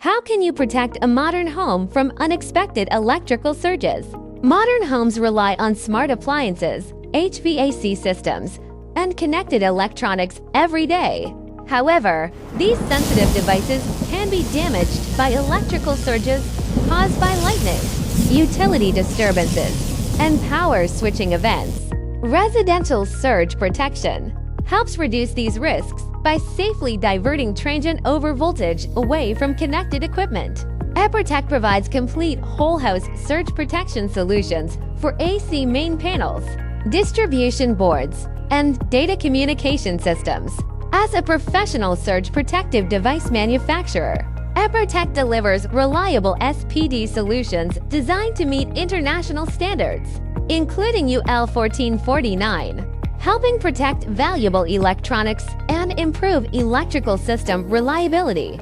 How can you protect a modern home from unexpected electrical surges? Modern homes rely on smart appliances, HVAC systems, and connected electronics every day. However, these sensitive devices can be damaged by electrical surges caused by lightning, utility disturbances, and power switching events. Residential surge protection helps reduce these risks by safely diverting transient overvoltage away from connected equipment. Eprotek provides complete whole-house surge protection solutions for AC main panels, distribution boards, and data communication systems. As a professional surge protective device manufacturer, Eprotek delivers reliable SPD solutions designed to meet international standards, including UL 1449, helping protect valuable electronics and improve electrical system reliability.